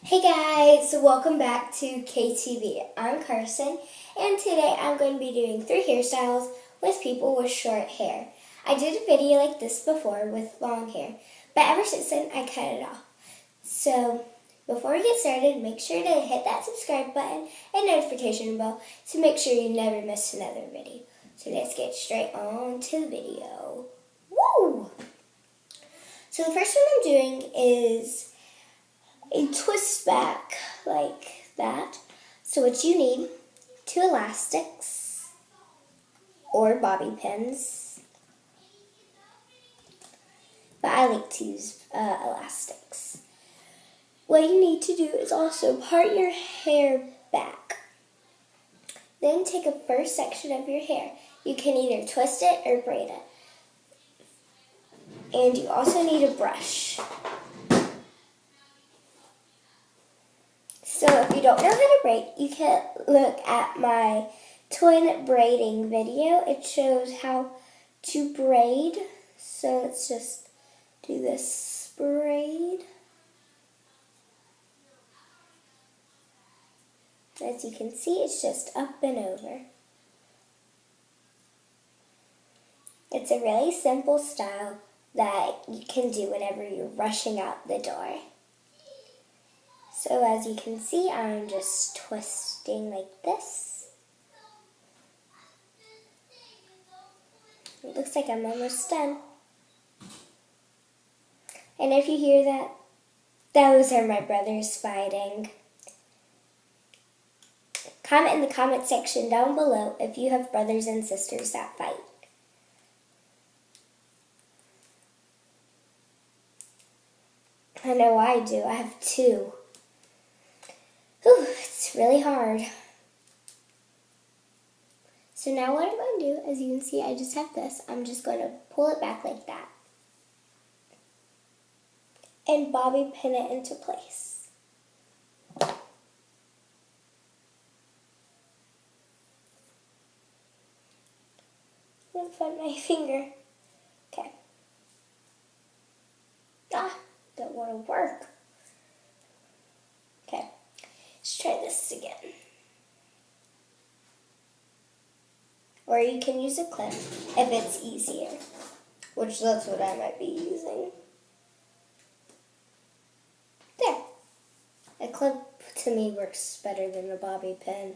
Hey guys, welcome back to KTV. I'm Carson, and today I'm going to be doing 3 hairstyles with people with short hair. I did a video like this before with long hair, but ever since then I cut it off. So before we get started, make sure to hit that subscribe button and notification bell to make sure you never miss another video. So let's get straight on to the video. Woo! So the first one I'm doing is a twist back like that. So what you need, 2 elastics or bobby pins, but I like to use elastics. What you need to do is also part your hair back. Then take a first section of your hair. You can either twist it or braid it. And you also need a brush. So if you don't know how to braid, you can look at my twin braiding video. It shows how to braid. So let's just do this braid. As you can see, it's just up and over. It's a really simple style that you can do whenever you're rushing out the door. So as you can see, I'm just twisting like this. It looks like I'm almost done. And if you hear that, those are my brothers fighting. Comment in the comment section down below if you have brothers and sisters that fight. I know I do. I have 2. Whew, it's really hard. So now what I'm going to do, as you can see, I just have this. I'm just going to pull it back like that. And bobby pin it into place. I'm going to find my finger. Okay. Don't want to work. Okay. Let's try this again. Or you can use a clip if it's easier, which that's what I might be using. There. A clip to me works better than a bobby pin.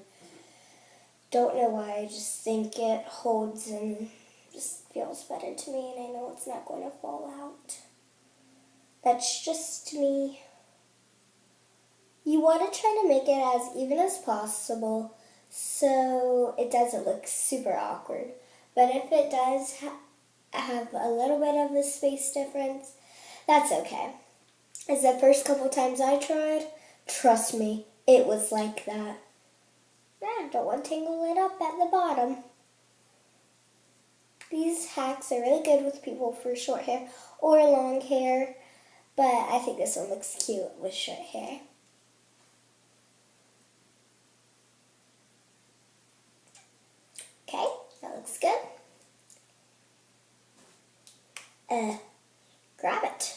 Don't know why, I just think it holds and just feels better to me, and I know it's not going to fall out. That's just me. You want to try to make it as even as possible so it doesn't look super awkward. But if it does have a little bit of a space difference, that's okay. As the first couple times I tried, trust me, it was like that. Don't want to tangle it up at the bottom. These hacks are really good with people for short hair or long hair, but I think this one looks cute with short hair. Okay, that looks good. Grab it.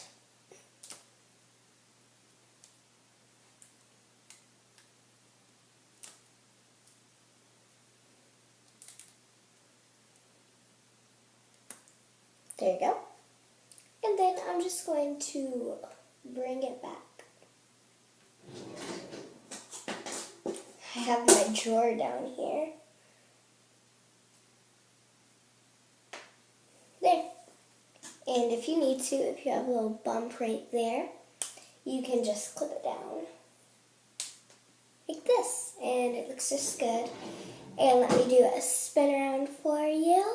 There you go. And then I'm just going to bring it back. I have my drawer down here. There. And if you need to, if you have a little bump right there, you can just clip it down like this. And it looks just good. And let me do a spin around for you.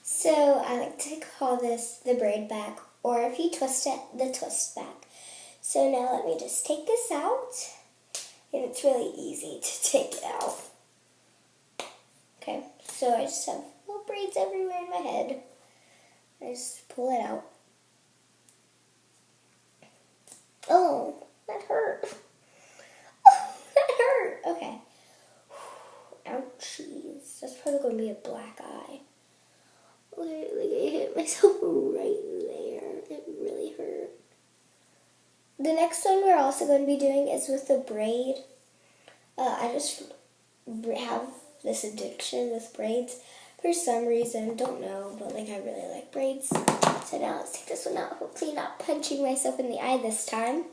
So I like to call this the braid back, or if you twist it, the twist back. So now let me just take this out, and it's really easy to take it out. Okay, so I just have little braids everywhere in my head. I just pull it out. Oh, that hurt. Oh, that hurt. Okay. Ouchies. That's probably going to be a black eye. Okay, like I hit hit myself right there. It really hurt. The next one we're also going to be doing is with the braid. I just have this addiction with braids for some reason. Don't know, but like I really like braids. So now let's take this one out. Hopefully not punching myself in the eye this time.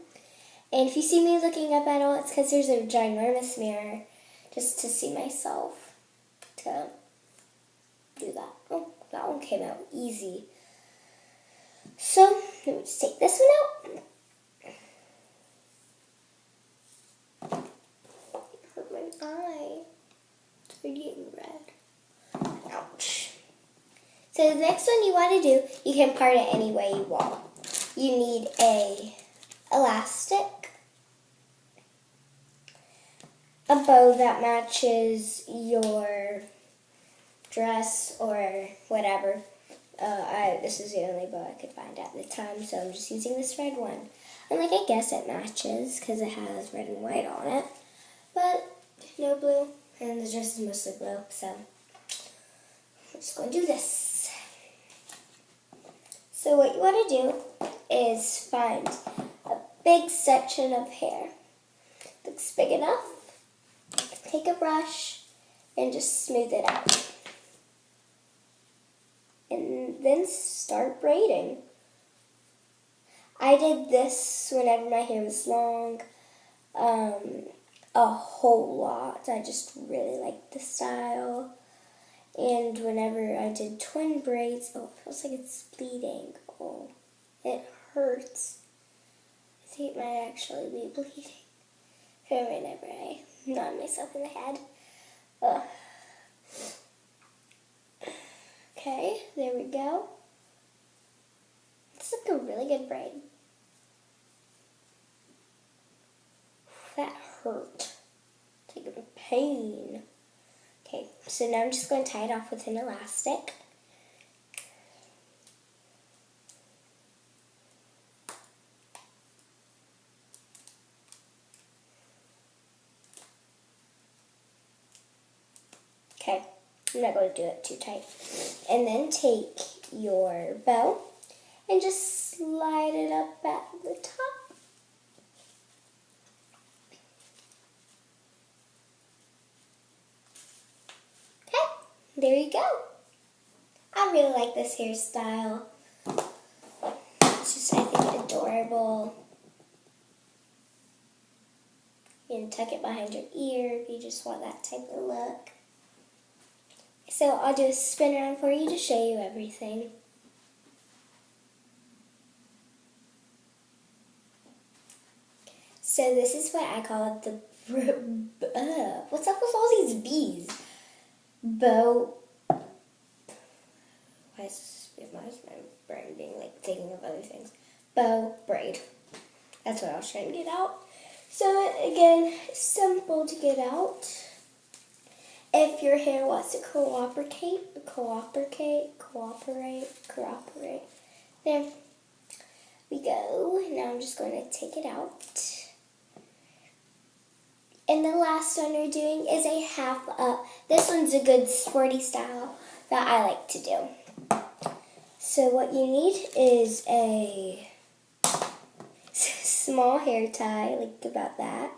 And if you see me looking up at all, it's because there's a ginormous mirror just to see myself to do that. Oh, that one came out easy. So let me just take this one out. Hurt my eye. It's already getting red. Ouch. So the next one you want to do, you can part it any way you want. You need a elastic, a bow that matches your dress or whatever. This is the only bow I could find at the time, so I'm just using this red one. And like I guess it matches because it has red and white on it, but no blue, and the dress is mostly blue, so I'm just going to do this. So what you want to do is find a big section of hair. Looks big enough. Take a brush and just smooth it out. And then start braiding. I did this whenever my hair was long, a whole lot. I just really liked the style. And whenever I did twin braids, oh, it feels like it's bleeding. Oh, it hurts. I think it might actually be bleeding. Whenever I nod myself in the head. Ugh. Okay, there we go. It's like a really good braid. That hurt. It's like a pain. Okay, so now I'm just going to tie it off with an elastic. Okay, I'm not going to do it too tight. And then take your bow and just slide it up at the top. Okay, there you go. I really like this hairstyle. It's just, I think, adorable. You can tuck it behind your ear if you just want that type of look. So I'll do a spin around for you to show you everything. So this is what I call it, the, what's up with all these bees? Bow, why is my brain being like thinking of other things? Bow braid. That's what I was trying to get out. So again, simple to get out. If your hair wants to cooperate. There we go. Now I'm just going to take it out. And the last one we're doing is a half up. This one's a good sporty style that I like to do. So what you need is a small hair tie, like about that.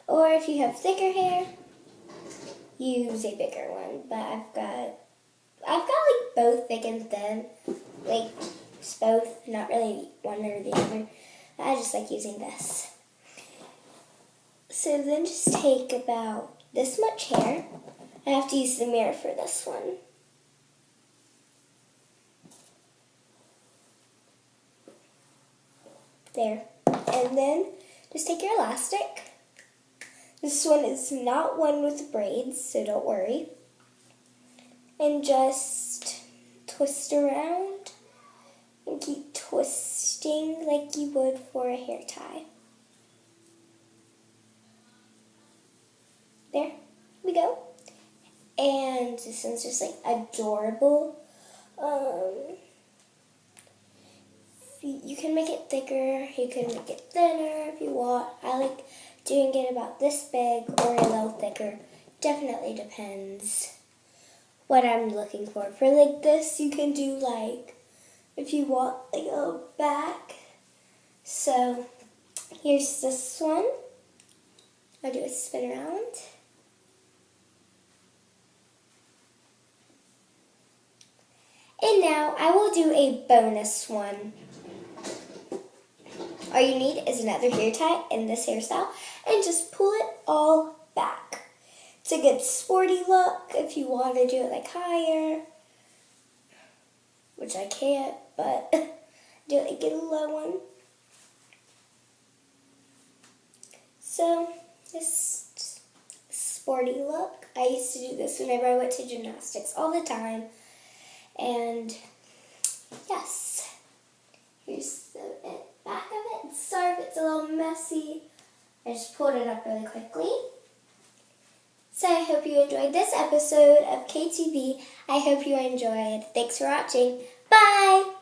Or if you have thicker hair, use a bigger one. But I've got like both thick and thin. Like it's both, not really one or the other. I just like using this. So then just take about this much hair. I have to use the mirror for this one. There. And then just take your elastic. This one is not one with braids, so don't worry. And just twist around and keep twisting like you would for a hair tie. There we go. And this one's just like adorable. You can make it thicker, you can make it thinner if you want. I like doing it about this big or a little thicker. Definitely depends what I'm looking for. For like this, you can do like, if you want like a little back. So here's this one. I'll do a spin around. And now I will do a bonus one. All you need is another hair tie in this hairstyle and just pull it all back. It's a good sporty look if you want to do it like higher, which I can't, but do it like a low one. So this sporty look. I used to do this whenever I went to gymnastics all the time. And yes, here's the back of it. Sorry if it's a little messy. I just pulled it up really quickly. So I hope you enjoyed this episode of KTV. I hope you enjoyed. Thanks for watching. Bye!